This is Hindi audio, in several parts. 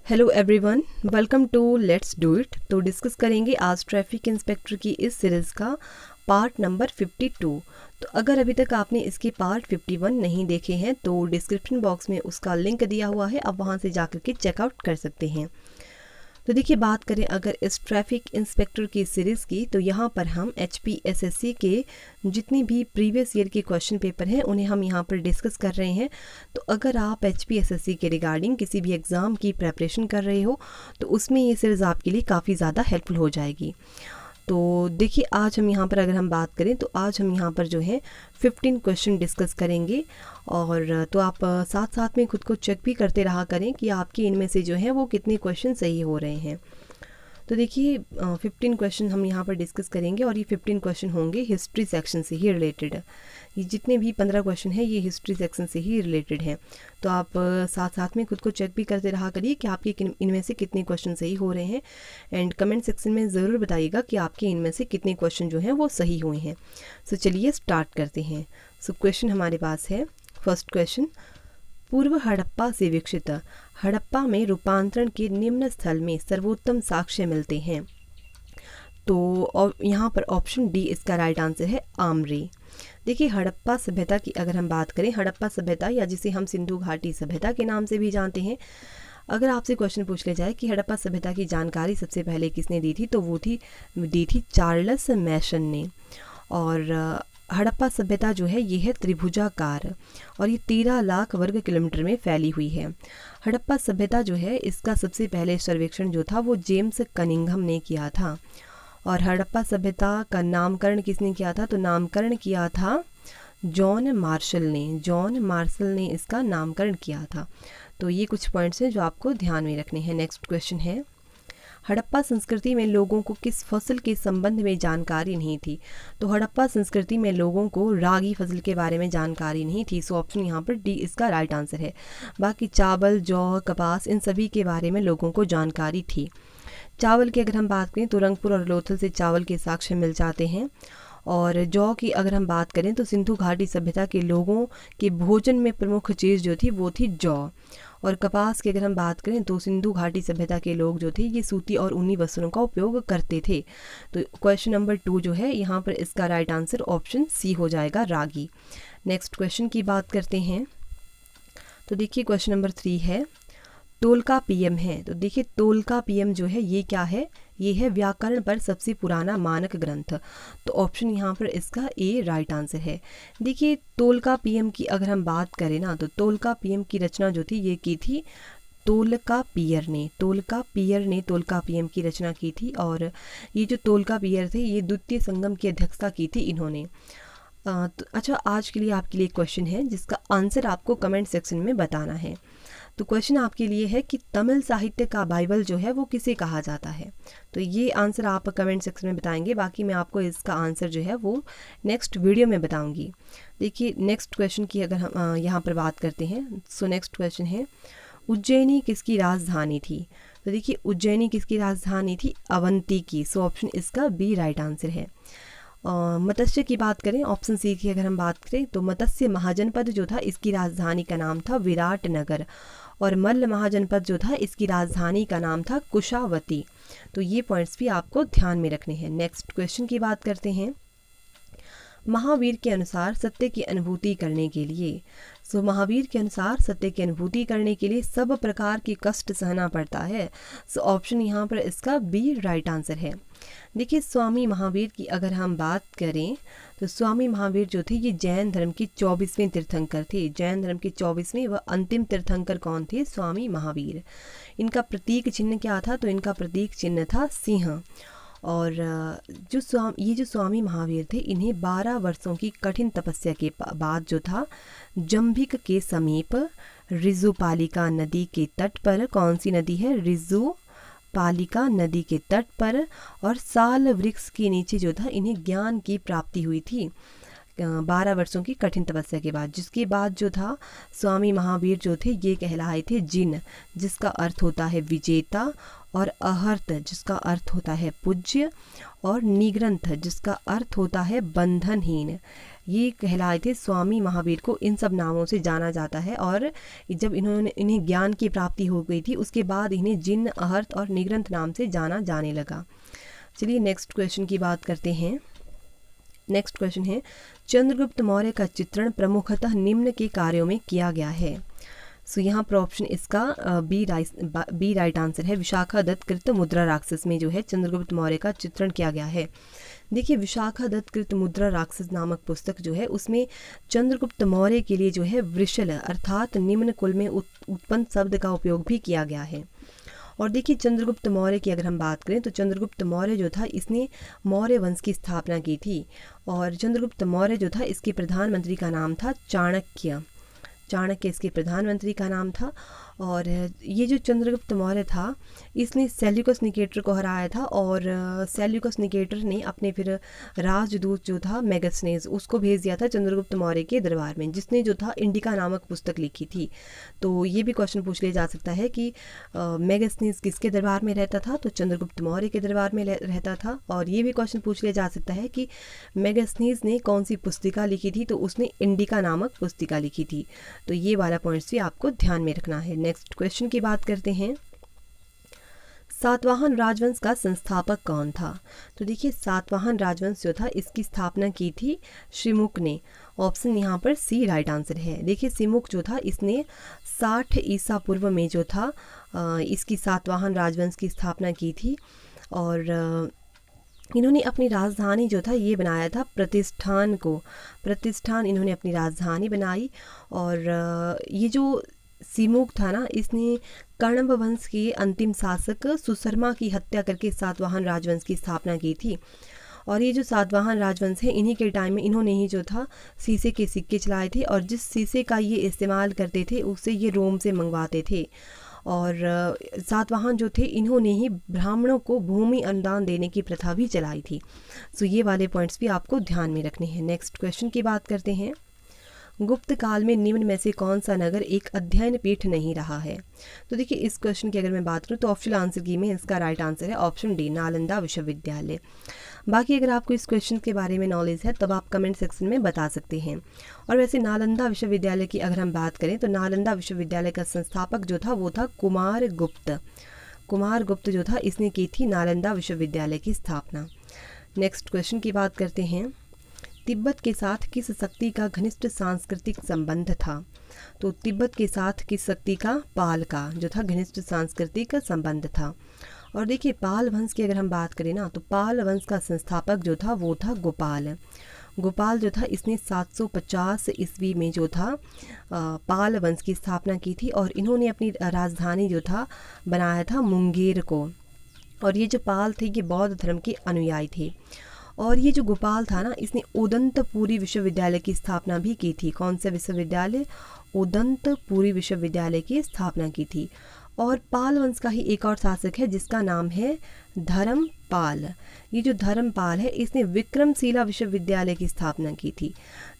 Hello everyone, welcome to let's do it. तो डिस्कस करेंगे आज ट्रैफिक इंस्पेक्टर की इस सीरीज़ का पार्ट नंबर 52। तो अगर अभी तक आपने इसके पार्ट 51 नहीं देखे हैं तो डिस्क्रिप्शन बॉक्स में उसका लिंक दिया हुआ है, आप वहां से जाकर के चेकआउट कर सकते हैं। तो देखिए, बात करें अगर इस ट्रैफिक इंस्पेक्टर की सीरीज़ की, तो यहाँ पर हम HPSSC के जितने भी प्रीवियस ईयर के क्वेश्चन पेपर हैं उन्हें हम यहाँ पर डिस्कस कर रहे हैं। तो अगर आप HPSSC के रिगार्डिंग किसी भी एग्ज़ाम की प्रेपरेशन कर रहे हो तो उसमें ये सीरीज़ आपके लिए काफ़ी ज़्यादा हेल्पफुल हो जाएगी। तो देखिए, आज हम यहाँ पर अगर हम बात करें तो आज हम यहाँ पर जो है 15 क्वेश्चन डिस्कस करेंगे। और तो आप साथ साथ में खुद को चेक भी करते रहा करें कि आपके इनमें से जो है वो कितने क्वेश्चन सही हो रहे हैं। तो देखिए, 15 क्वेश्चन हम यहाँ पर डिस्कस करेंगे और ये 15 क्वेश्चन होंगे हिस्ट्री सेक्शन से ही रिलेटेड। ये जितने भी 15 क्वेश्चन हैं ये हिस्ट्री सेक्शन से ही रिलेटेड हैं। तो आप साथ साथ में खुद को चेक भी करते रहा करिए कि आपके इनमें से कितने क्वेश्चन सही हो रहे हैं। एंड कमेंट सेक्शन में ज़रूर बताइएगा कि आपके इनमें से कितने क्वेश्चन जो हैं वो सही हुए हैं। सो चलिए स्टार्ट करते हैं। सो क्वेश्चन हमारे पास है, फर्स्ट क्वेश्चन, पूर्व हड़प्पा से विकसित हड़प्पा में रूपांतरण के निम्न स्थल में सर्वोत्तम साक्ष्य मिलते हैं। तो और यहाँ पर ऑप्शन डी इसका राइट आंसर है, आमरी। देखिए, हड़प्पा सभ्यता की अगर हम बात करें, हड़प्पा सभ्यता या जिसे हम सिंधु घाटी सभ्यता के नाम से भी जानते हैं, अगर आपसे क्वेश्चन पूछ लिया जाए कि हड़प्पा सभ्यता की जानकारी सबसे पहले किसने दी थी, तो वो दी थी चार्ल्स मैसन ने। और हड़प्पा सभ्यता जो है ये है त्रिभुजाकार और ये 13 लाख वर्ग किलोमीटर में फैली हुई है। हड़प्पा सभ्यता जो है इसका सबसे पहले सर्वेक्षण जो था वो जेम्स कनिंघम ने किया था। और हड़प्पा सभ्यता का नामकरण किसने किया था, तो नामकरण किया था जॉन मार्शल ने इसका नामकरण किया था। तो ये कुछ पॉइंट्स हैं जो आपको ध्यान में रखने हैं। नेक्स्ट क्वेश्चन है, हड़प्पा संस्कृति में लोगों को किस फसल के संबंध में जानकारी नहीं थी। तो हड़प्पा संस्कृति में लोगों को रागी फसल के बारे में जानकारी नहीं थी। सो ऑप्शन यहाँ पर डी इसका राइट आंसर है। बाकी चावल, जौ, कपास, इन सभी के बारे में लोगों को जानकारी थी। चावल की अगर हम बात करें तो रंगपुर और लोथल से चावल के साक्ष्य मिल जाते हैं। और जौ की अगर हम बात करें तो सिंधु घाटी सभ्यता के लोगों के भोजन में प्रमुख चीज़ जो थी वो थी जौ। और कपास की अगर हम बात करें तो सिंधु घाटी सभ्यता के लोग जो थे ये सूती और ऊनी वस्त्रों का उपयोग करते थे। तो क्वेश्चन नंबर 2 जो है यहाँ पर इसका राइट आंसर ऑप्शन सी हो जाएगा, रागी। नेक्स्ट क्वेश्चन की बात करते हैं। तो देखिए, क्वेश्चन नंबर 3 है, तोलकापियम है। तो देखिए, तोलकापियम जो है ये क्या है, ये है व्याकरण पर सबसे पुराना मानक ग्रंथ। तो ऑप्शन यहाँ पर इसका ए राइट आंसर है। देखिए, तोलकापियम की अगर हम बात करें ना, तो तोलकापियम की रचना जो थी ये की थी तोलकापियर ने तोलकापियम की रचना की थी। और ये जो तोलकापियर थे ये द्वितीय संगम की अध्यक्षता की थी इन्होंने। तो अच्छा, आज के लिए आपके लिए क्वेश्चन है जिसका आंसर आपको कमेंट सेक्शन में बताना है। तो क्वेश्चन आपके लिए है कि तमिल साहित्य का बाइबल जो है वो किसे कहा जाता है। तो ये आंसर आप कमेंट सेक्शन में बताएंगे, बाकी मैं आपको इसका आंसर जो है वो नेक्स्ट वीडियो में बताऊंगी। देखिए, नेक्स्ट क्वेश्चन की अगर हम यहाँ पर बात करते हैं, सो नेक्स्ट क्वेश्चन है, उज्जैनी किसकी राजधानी थी। तो देखिए, उज्जैनी किसकी राजधानी थी, अवंती की। सो ऑप्शन इसका बी राइट आंसर है। मत्स्य की बात करें, ऑप्शन सी की अगर हम बात करें तो मत्स्य महाजनपद जो था इसकी राजधानी का नाम था विराटनगर। और मल्ल महाजनपद जो था इसकी राजधानी का नाम था कुशावती। तो ये पॉइंट्स भी आपको ध्यान में रखने हैं। नेक्स्ट क्वेश्चन की बात करते हैं, महावीर के अनुसार सत्य की अनुभूति करने के लिए, सो महावीर के अनुसार सत्य की अनुभूति करने के लिए सब प्रकार की कष्ट सहना पड़ता है। सो ऑप्शन यहाँ पर इसका बी राइट आंसर है। देखिए, स्वामी महावीर की अगर हम बात करें तो स्वामी महावीर जो थे ये जैन धर्म के 24वें तीर्थंकर थे। जैन धर्म के 24वें व अंतिम तीर्थंकर कौन थे, स्वामी महावीर। इनका प्रतीक चिन्ह क्या था, तो इनका प्रतीक चिन्ह था सिंह। और जो स्वामी महावीर थे इन्हें 12 वर्षों की कठिन तपस्या के बाद जो था जंभिक के समीप रिजुपालिका नदी के तट पर, कौन सी नदी है, रिजुपालिका नदी के तट पर और साल वृक्ष के नीचे जो था इन्हें ज्ञान की प्राप्ति हुई थी। 12 वर्षों की कठिन तपस्या के बाद, जिसके बाद जो था स्वामी महावीर जो थे ये कहलाए थे जिन, जिसका अर्थ होता है विजेता, और अहर्त जिसका अर्थ होता है पूज्य, और निग्रंथ जिसका अर्थ होता है बंधनहीन, ये कहलाए थे स्वामी महावीर को। इन सब नामों से जाना जाता है। और जब इन्हें ज्ञान की प्राप्ति हो गई थी उसके बाद इन्हें जिन, अहर्त और निग्रंथ नाम से जाना जाने लगा। चलिए नेक्स्ट क्वेश्चन की बात करते हैं। नेक्स्ट क्वेश्चन है, चंद्रगुप्त मौर्य का चित्रण प्रमुखतः निम्न के कार्यों में किया गया है। सो यहाँ पर ऑप्शन इसका बी राइट आंसर है। विशाखा दत्त कृत मुद्रा राक्षस में जो है चंद्रगुप्त मौर्य का चित्रण किया गया है। देखिए विशाखा दत्त कृत मुद्रा राक्षस नामक पुस्तक जो है उसमें चंद्रगुप्त मौर्य के लिए जो है वृषल अर्थात निम्न कुल में उत्पन्न शब्द का उपयोग भी किया गया है। और देखिए चंद्रगुप्त मौर्य की अगर हम बात करें तो चंद्रगुप्त मौर्य जो था इसने मौर्य वंश की स्थापना की थी। और चंद्रगुप्त मौर्य जो था इसके प्रधानमंत्री का नाम था चाणक्य। चाणक्य इसके प्रधानमंत्री का नाम था। और ये जो चंद्रगुप्त मौर्य था इसने सेल्यूकस निकेटर को हराया था। और सेल्यूकस निकेटर ने अपने फिर राजदूत जो था मेगास्थनीज उसको भेज दिया था चंद्रगुप्त मौर्य के दरबार में, जिसने जो था इंडिका नामक पुस्तक लिखी थी। तो ये भी क्वेश्चन पूछ लिया जा सकता है कि मेगास्थनीज किसके दरबार में रहता था, तो चंद्रगुप्त मौर्य के दरबार में रहता था। और ये भी क्वेश्चन पूछ लिया जा सकता है कि मेगास्थनीज ने कौन सी पुस्तिका लिखी थी, तो उसने इंडिका नामक पुस्तिका लिखी थी। तो ये वाला पॉइंट्स भी आपको ध्यान में रखना है। नेक्स्ट क्वेश्चन की बात करते हैं, सातवाहन राजवंश का संस्थापक कौन था। तो देखिए सातवाहन राजवंश जो था इसकी स्थापना की थी सिमुक ने। ऑप्शन यहाँ पर सी राइट आंसर है। देखिए सिमुक जो था इसने 60 ईसा पूर्व में जो था इसकी सातवाहन राजवंश की स्थापना की थी। और इन्होंने अपनी राजधानी जो था ये बनाया था प्रतिष्ठान को। प्रतिष्ठान इन्होंने अपनी राजधानी बनाई। और ये जो सिमुक था ना इसने कण्व वंश के अंतिम शासक सुशर्मा की हत्या करके सातवाहन राजवंश की स्थापना की थी। और ये जो सातवाहन राजवंश है इन्हीं के टाइम में इन्होंने ही जो था शीशे के सिक्के चलाए थे। और जिस शीशे का ये इस्तेमाल करते थे उससे ये रोम से मंगवाते थे। और सातवाहन जो थे इन्होंने ही ब्राह्मणों को भूमि अनुदान देने की प्रथा भी चलाई थी। सो ये वाले पॉइंट्स भी आपको ध्यान में रखने हैं। नेक्स्ट क्वेश्चन की बात करते हैं, गुप्त काल में निम्न में से कौन सा नगर एक अध्ययन पीठ नहीं रहा है। तो देखिए इस क्वेश्चन की अगर मैं बात करूँ तो ऑप्शनल आंसर की में इसका राइट आंसर है ऑप्शन डी नालंदा विश्वविद्यालय। बाकी अगर आपको इस क्वेश्चन के बारे में नॉलेज है तब आप कमेंट सेक्शन में बता सकते हैं। और वैसे नालंदा विश्वविद्यालय की अगर हम बात करें तो नालंदा विश्वविद्यालय का संस्थापक जो था वो था कुमार गुप्त। कुमार गुप्त जो था इसने की थी नालंदा विश्वविद्यालय की स्थापना। नेक्स्ट क्वेश्चन की बात करते हैं, तिब्बत के साथ किस शक्ति का घनिष्ठ सांस्कृतिक संबंध था। तो तिब्बत के साथ किस शक्ति का, पाल का जो था घनिष्ठ सांस्कृतिक संबंध था। और देखिए पाल वंश की अगर हम बात करें ना तो पाल वंश का संस्थापक जो था वो था गोपाल। गोपाल जो था इसने 750 ईस्वी में जो था पाल वंश की स्थापना की थी। और इन्होंने अपनी राजधानी जो था बनाया था मुंगेर को। और ये जो पाल थे ये बौद्ध धर्म के अनुयायी थे। और ये जो गोपाल था ना इसने उदंतपुरी विश्वविद्यालय की स्थापना भी की थी। कौन सा विश्वविद्यालय, उदंतपुरी विश्वविद्यालय की स्थापना की थी। और पाल वंश का ही एक और शासक है जिसका नाम है धर्मपाल। ये जो धर्मपाल है इसने विक्रमशिला विश्वविद्यालय की स्थापना की थी।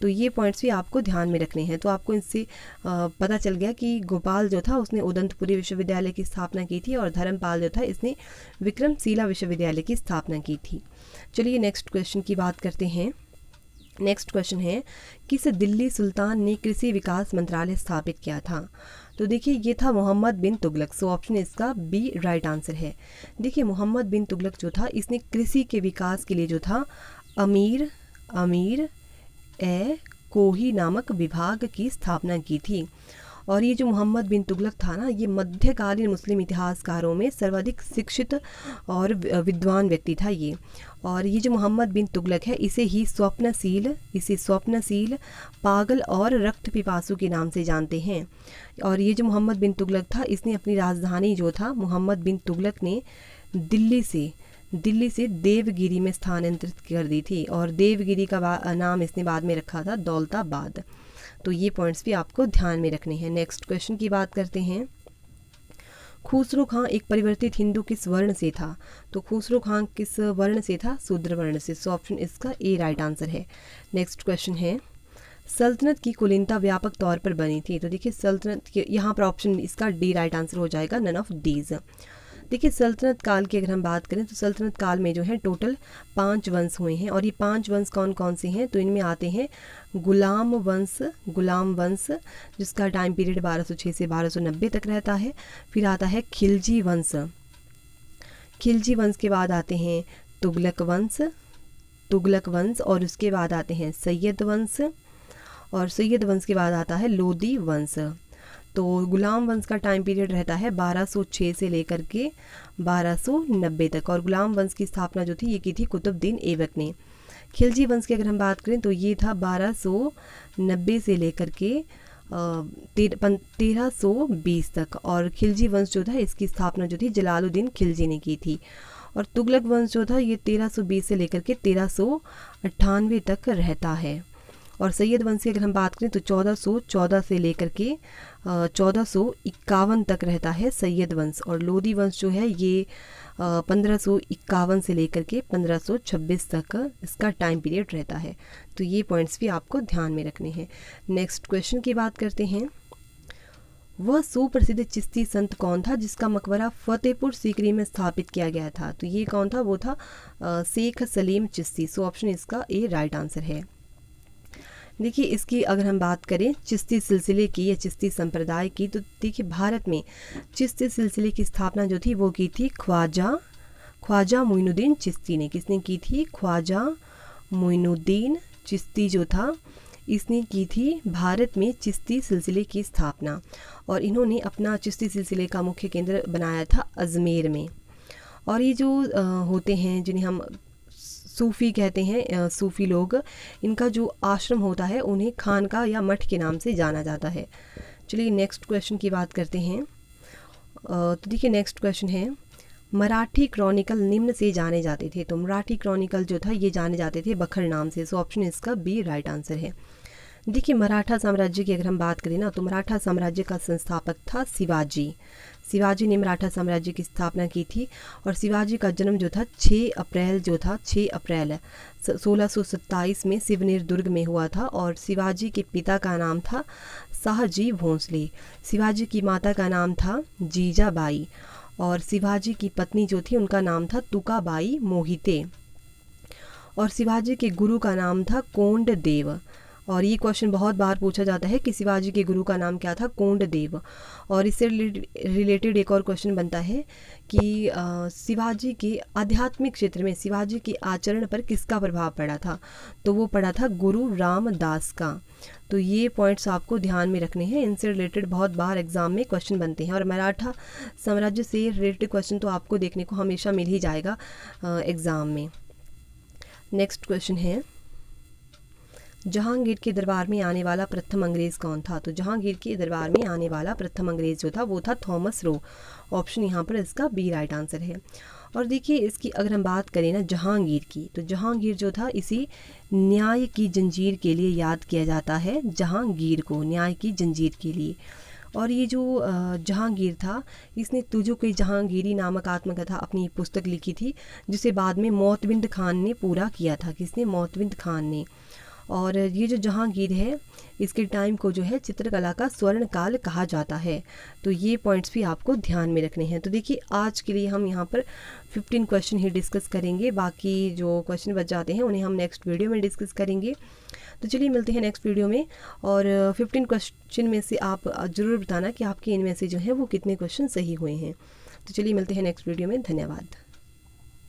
तो ये पॉइंट्स भी आपको ध्यान में रखने हैं। तो आपको इससे पता चल गया कि गोपाल जो था उसने उदंतपुरी विश्वविद्यालय की स्थापना की थी और धर्मपाल जो था इसने विक्रमशिला विश्वविद्यालय की स्थापना की थी। चलिए नेक्स्ट क्वेश्चन की बात करते हैं। नेक्स्ट क्वेश्चन है, किस दिल्ली सुल्तान ने कृषि विकास मंत्रालय स्थापित किया था। तो देखिए ये था मोहम्मद बिन तुगलक। सो ऑप्शन इसका बी राइट आंसर है। देखिए मोहम्मद बिन तुगलक जो था इसने कृषि के विकास के लिए जो था अमीर ए कोही नामक विभाग की स्थापना की थी। और ये जो मोहम्मद बिन तुगलक था ना ये मध्यकालीन मुस्लिम इतिहासकारों में सर्वाधिक शिक्षित और विद्वान व्यक्ति था ये। और ये जो मोहम्मद बिन तुगलक है इसे स्वप्नशील, पागल और रक्त पिपासु के नाम से जानते हैं। और ये जो मोहम्मद बिन तुगलक था इसने अपनी राजधानी जो था मोहम्मद बिन तुगलक ने दिल्ली से देवगिरी में स्थानांतरित कर दी थी। और देवगिरी का नाम इसने बाद में रखा था दौलताबाद। तो ये पॉइंट्स भी आपको ध्यान में रखने हैं। नेक्स्ट क्वेश्चन की बात करते हैं, खुसरो खां एक परिवर्तित हिंदू किस वर्ण से था? तो खुसरो खां किस वर्ण से था? शूद्र वर्ण से। सो ऑप्शन इसका ए राइट आंसर है। नेक्स्ट क्वेश्चन है, सल्तनत की कुलीनता व्यापक तौर पर बनी थी। तो देखिए सल्तनत के यहाँ पर ऑप्शन इसका डी राइट आंसर हो जाएगा, नन ऑफ डीज। देखिए सल्तनत काल की अगर हम बात करें तो सल्तनत काल में जो है टोटल 5 वंश हुए हैं, और ये 5 वंश कौन कौन से हैं? तो इनमें आते हैं गुलाम वंश जिसका टाइम पीरियड 1206 से 1290 तक रहता है। फिर आता है खिलजी वंश के बाद आते हैं तुगलक वंश, और उसके बाद आते हैं सैयद वंश, और सैयद वंश के बाद आता है लोदी वंश। तो गुलाम वंश का टाइम पीरियड रहता है 1206 से लेकर के 1290 तक, और गुलाम वंश की स्थापना जो थी ये की थी कुतुबुद्दीन ऐबक ने। खिलजी वंश की अगर हम बात करें तो ये था 1290 से लेकर के 1320 तक, और खिलजी वंश जो था इसकी स्थापना जो थी जलालुद्दीन खिलजी ने की थी। और तुगलक वंश जो था ये 1320 से लेकर के 1398 तक रहता है। और सैयद वंश की अगर हम बात करें तो 1414 से लेकर के 1451 तक रहता है सैयद वंश। और लोदी वंश जो है ये 1551 से लेकर के 1526 तक इसका टाइम पीरियड रहता है। तो ये पॉइंट्स भी आपको ध्यान में रखने हैं। नेक्स्ट क्वेश्चन की बात करते हैं, वह सुप्रसिद्ध चिश्ती संत कौन था जिसका मकबरा फतेहपुर सीकरी में स्थापित किया गया था? तो ये कौन था? वो था शेख सलीम चिश्ती। सो ऑप्शन इसका ए राइट आंसर है। देखिए इसकी अगर हम बात करें चिश्ती सिलसिले की या चिश्ती संप्रदाय की, तो देखिए भारत में चिश्ती सिलसिले की स्थापना जो थी वो की थी ख्वाजा मोइनुद्दीन चिश्ती ने। किसने की थी? ख्वाजा मोइनुद्दीन चिश्ती जो था इसने की थी भारत में चिश्ती सिलसिले की स्थापना, और इन्होंने अपना चिश्ती सिलसिले का मुख्य केंद्र बनाया था अजमेर में। और ये जो होते हैं जिन्हें हम सूफ़ी कहते हैं, सूफ़ी लोग, इनका जो आश्रम होता है उन्हें खानका या मठ के नाम से जाना जाता है। चलिए नेक्स्ट क्वेश्चन की बात करते हैं। तो देखिए नेक्स्ट क्वेश्चन है, मराठी क्रॉनिकल निम्न से जाने जाते थे। तो मराठी क्रॉनिकल जो था ये जाने जाते थे बखर नाम से। सो ऑप्शन इसका बी राइट आंसर है। देखिए मराठा साम्राज्य की अगर हम बात करें ना, तो मराठा साम्राज्य का संस्थापक था शिवाजी ने मराठा साम्राज्य की स्थापना की थी। और शिवाजी का जन्म जो था 6 अप्रैल 1627 में सिवनेर दुर्ग में हुआ था। और शिवाजी के पिता का नाम था शाहजी भोंसले, शिवाजी की माता का नाम था जीजाबाई, और शिवाजी की पत्नी जो थी उनका नाम था तुकाबाई मोहिते, और शिवाजी के गुरु का नाम था कोंडदेव। और ये क्वेश्चन बहुत बार पूछा जाता है कि शिवाजी के गुरु का नाम क्या था? कोंडदेव। और इससे रिलेटेड एक और क्वेश्चन बनता है कि शिवाजी के आध्यात्मिक क्षेत्र में शिवाजी के आचरण पर किसका प्रभाव पड़ा था? तो वो पड़ा था गुरु रामदास का। तो ये पॉइंट्स आपको ध्यान में रखने हैं, इनसे रिलेटेड बहुत बार एग्जाम में क्वेश्चन बनते हैं। और मराठा साम्राज्य से रिलेटेड क्वेश्चन तो आपको देखने को हमेशा मिल ही जाएगा एग्ज़ाम में। नेक्स्ट क्वेश्चन है, जहांगीर के दरबार में आने वाला प्रथम अंग्रेज़ कौन था? तो जहांगीर के दरबार में आने वाला प्रथम अंग्रेज़ जो था वो था थॉमस रो। ऑप्शन यहाँ पर इसका बी राइट आंसर है। और देखिए इसकी अगर हम बात करें ना जहांगीर की, तो जहांगीर जो था इसी न्याय की जंजीर के लिए याद किया जाता है, जहांगीर को न्याय की जंजीर के लिए। और ये जो जहांगीर था इसने तुझो कोई जहांगीरी नामक आत्मकथा अपनी पुस्तक लिखी थी, जिसे बाद में मोतबिंद खान ने पूरा किया था। किसने? मोतबिंद खान ने। और ये जो जहांगीर है इसके टाइम को जो है चित्रकला का स्वर्ण काल कहा जाता है। तो ये पॉइंट्स भी आपको ध्यान में रखने हैं। तो देखिए आज के लिए हम यहाँ पर 15 क्वेश्चन ही डिस्कस करेंगे, बाकी जो क्वेश्चन बच जाते हैं उन्हें हम नेक्स्ट वीडियो में डिस्कस करेंगे। तो चलिए मिलते हैं नेक्स्ट वीडियो में, और 15 क्वेश्चन में से आप ज़रूर बताना कि आपके इनमें से जो है वो कितने क्वेश्चन सही हुए हैं। तो चलिए मिलते हैं नेक्स्ट वीडियो में। धन्यवाद।